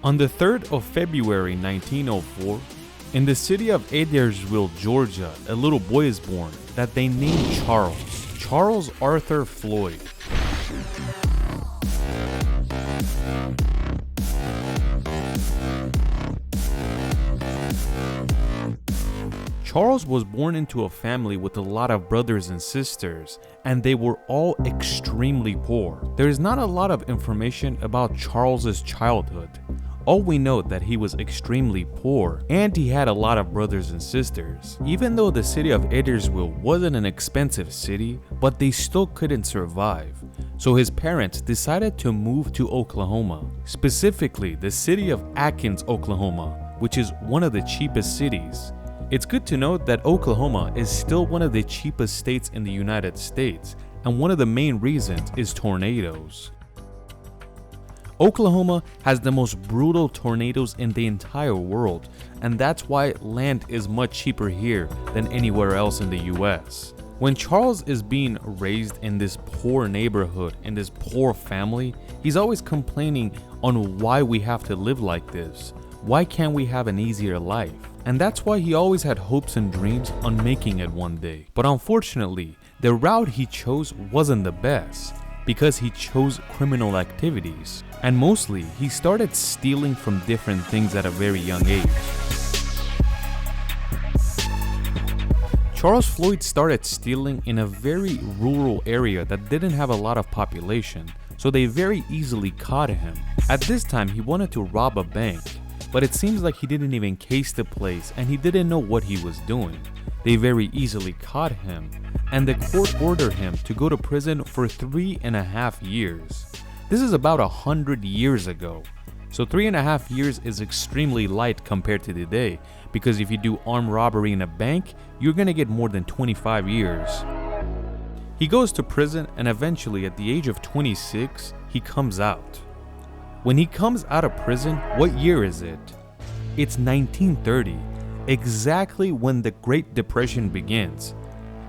On the 3rd of February 1904, in the city of Adairsville, Georgia, a little boy is born that they named Charles Arthur Floyd. Charles was born into a family with a lot of brothers and sisters, and they were all extremely poor. There is not a lot of information about Charles's childhood. All we know that he was extremely poor, and he had a lot of brothers and sisters. Even though the city of Adairsville wasn't an expensive city, but they still couldn't survive. So his parents decided to move to Oklahoma, specifically the city of Athens, Oklahoma, which is one of the cheapest cities. It's good to note that Oklahoma is still one of the cheapest states in the United States, and one of the main reasons is tornadoes. Oklahoma has the most brutal tornadoes in the entire world, and that's why land is much cheaper here than anywhere else in the US. When Charles is being raised in this poor neighborhood, in this poor family, he's always complaining on why we have to live like this. Why can't we have an easier life? And that's why he always had hopes and dreams on making it one day. But unfortunately, the route he chose wasn't the best, because he chose criminal activities. And mostly, he started stealing from different things at a very young age. Charles Floyd started stealing in a very rural area that didn't have a lot of population, so they very easily caught him. At this time, he wanted to rob a bank, but it seems like he didn't even case the place and he didn't know what he was doing. They very easily caught him, and the court ordered him to go to prison for 3.5 years. This is about 100 years ago. So 3.5 years is extremely light compared to today, because if you do armed robbery in a bank, you're gonna get more than 25 years. He goes to prison, and eventually at the age of 26, he comes out. When he comes out of prison, what year is it? It's 1930, exactly when the Great Depression begins.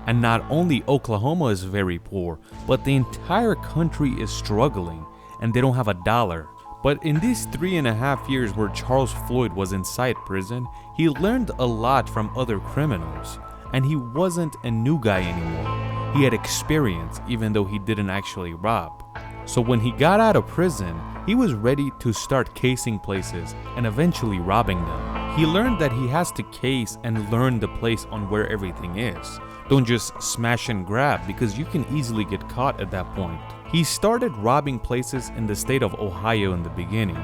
And not only Oklahoma is very poor, but the entire country is struggling, and they don't have a dollar. But in these 3.5 years where Charles Floyd was inside prison, he learned a lot from other criminals, and he wasn't a new guy anymore. He had experience, even though he didn't actually rob. So when he got out of prison, he was ready to start casing places and eventually robbing them. He learned that he has to case and learn the place on where everything is. Don't just smash and grab, because you can easily get caught at that point. He started robbing places in the state of Ohio in the beginning.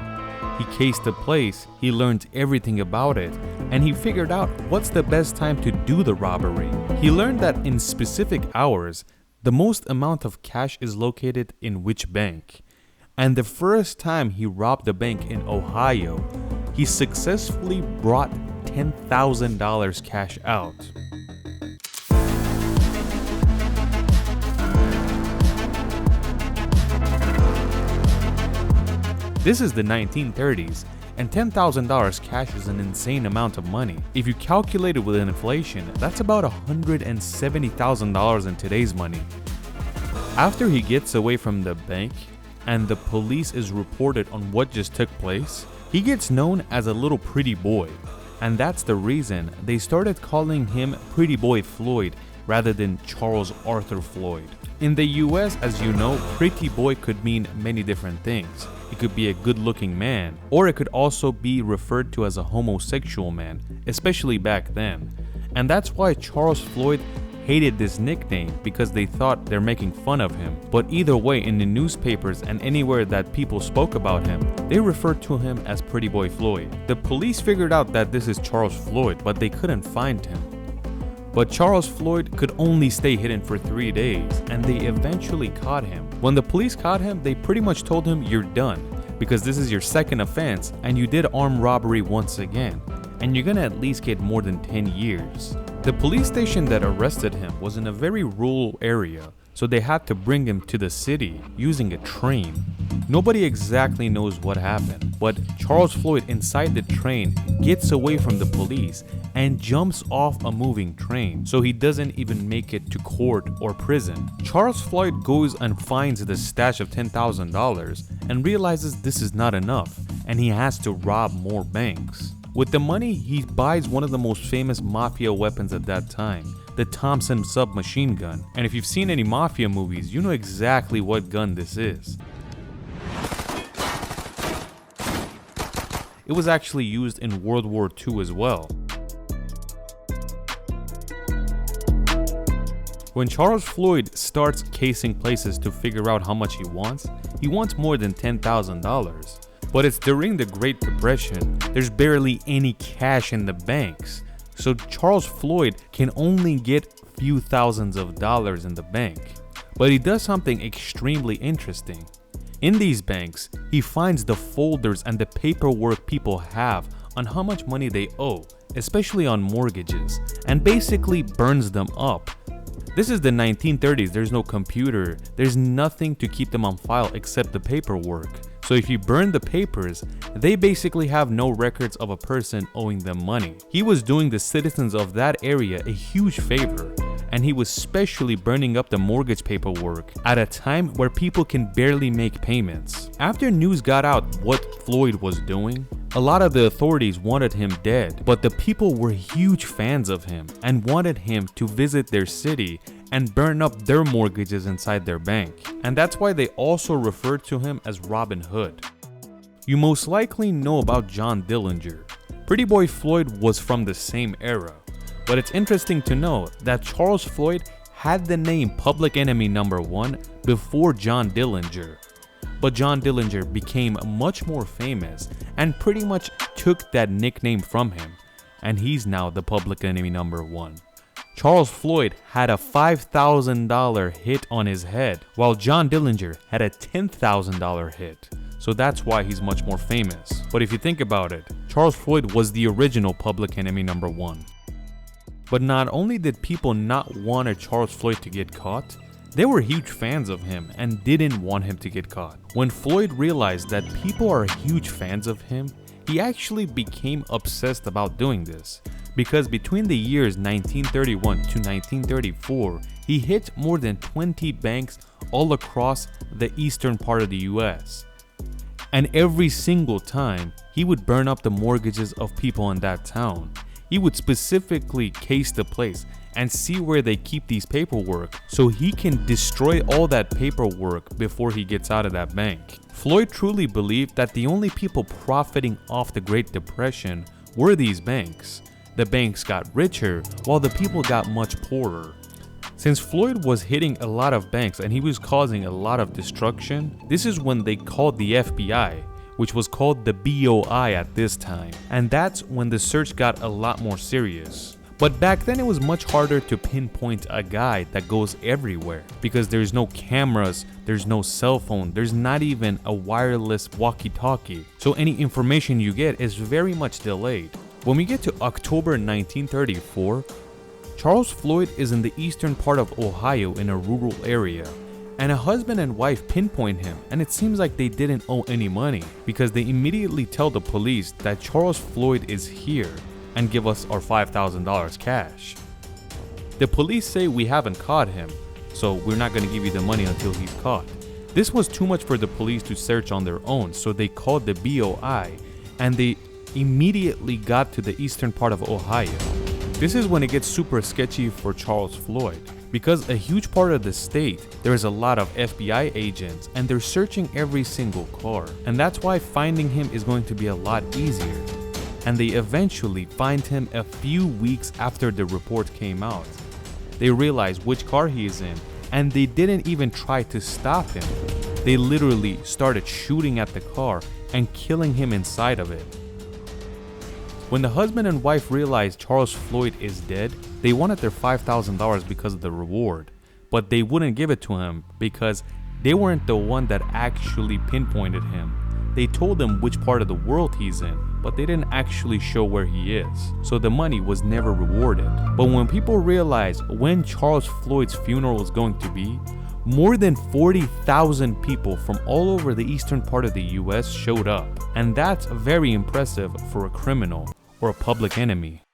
He cased the place, he learned everything about it, and he figured out what's the best time to do the robbery. He learned that in specific hours, the most amount of cash is located in which bank. And the first time he robbed a bank in Ohio, he successfully brought $10,000 cash out. This is the 1930s, and $10,000 cash is an insane amount of money. If you calculate it with inflation, that's about $170,000 in today's money. After he gets away from the bank, and the police is reported on what just took place, he gets known as a little pretty boy. And that's the reason they started calling him Pretty Boy Floyd rather than Charles Arthur Floyd. In the US, as you know, pretty boy could mean many different things. It could be a good-looking man, or it could also be referred to as a homosexual man, especially back then. And that's why Charles Floyd hated this nickname, because they thought they're making fun of him. But either way, in the newspapers and anywhere that people spoke about him, they referred to him as Pretty Boy Floyd. The police figured out that this is Charles Floyd, but they couldn't find him. But Charles Floyd could only stay hidden for 3 days, and they eventually caught him. When the police caught him, they pretty much told him, "You're done, because this is your second offense, and you did armed robbery once again, and you're gonna at least get more than 10 years. The police station that arrested him was in a very rural area, so they had to bring him to the city using a train. Nobody exactly knows what happened, but Charles Floyd inside the train gets away from the police and jumps off a moving train, so he doesn't even make it to court or prison. Charles Floyd goes and finds the stash of $10,000 and realizes this is not enough, and he has to rob more banks. With the money, he buys one of the most famous mafia weapons at that time, the Thompson submachine gun. And if you've seen any mafia movies, you know exactly what gun this is. It was actually used in World War II as well. When Charles Floyd starts casing places to figure out how much he wants more than $10,000. But it's during the Great Depression, there's barely any cash in the banks. So Charles Floyd can only get a few thousands of dollars in the bank. But he does something extremely interesting. In these banks, he finds the folders and the paperwork people have on how much money they owe, especially on mortgages, and basically burns them up. This is the 1930s, there's no computer, there's nothing to keep them on file except the paperwork. So if you burn the papers, they basically have no records of a person owing them money. He was doing the citizens of that area a huge favor, and he was specially burning up the mortgage paperwork at a time where people can barely make payments. After news got out what Floyd was doing, a lot of the authorities wanted him dead, but the people were huge fans of him and wanted him to visit their city and burn up their mortgages inside their bank. And that's why they also referred to him as Robin Hood. You most likely know about John Dillinger. Pretty Boy Floyd was from the same era, but it's interesting to know that Charles Floyd had the name Public Enemy Number 1 before John Dillinger. But John Dillinger became much more famous and pretty much took that nickname from him, and he's now the Public Enemy Number 1. Charles Floyd had a $5,000 hit on his head, while John Dillinger had a $10,000 hit. So that's why he's much more famous. But if you think about it, Charles Floyd was the original Public Enemy Number 1. But not only did people not want Charles Floyd to get caught, they were huge fans of him and didn't want him to get caught. When Floyd realized that people are huge fans of him, he actually became obsessed about doing this. Because between the years 1931 to 1934, he hit more than 20 banks all across the eastern part of the US. And every single time, he would burn up the mortgages of people in that town. He would specifically case the place and see where they keep these paperwork so he can destroy all that paperwork before he gets out of that bank. Floyd truly believed that the only people profiting off the Great Depression were these banks. The banks got richer while the people got much poorer. Since Floyd was hitting a lot of banks and he was causing a lot of destruction, this is when they called the FBI, which was called the BOI at this time. And that's when the search got a lot more serious. But back then it was much harder to pinpoint a guy that goes everywhere because there's no cameras, there's no cell phone, there's not even a wireless walkie-talkie. So any information you get is very much delayed. When we get to October 1934, Charles Floyd is in the eastern part of Ohio in a rural area, and a husband and wife pinpoint him, and it seems like they didn't owe any money because they immediately tell the police that Charles Floyd is here and give us our $5,000 cash. The police say we haven't caught him, so we're not going to give you the money until he's caught. This was too much for the police to search on their own, so they called the BOI, and they immediately got to the eastern part of Ohio. This is when it gets super sketchy for Charles Floyd, because a huge part of the state, there is a lot of FBI agents and they're searching every single car, and that's why finding him is going to be a lot easier. And they eventually find him a few weeks after the report came out. They realize which car he is in, and they didn't even try to stop him. They literally started shooting at the car and killing him inside of it. When the husband and wife realized Charles Floyd is dead, they wanted their $5,000 because of the reward, but they wouldn't give it to him because they weren't the one that actually pinpointed him. They told him which part of the world he's in, but they didn't actually show where he is, so the money was never rewarded. But when people realized when Charles Floyd's funeral was going to be, More than 40,000 people from all over the eastern part of the US showed up, and that's very impressive for a criminal or a public enemy.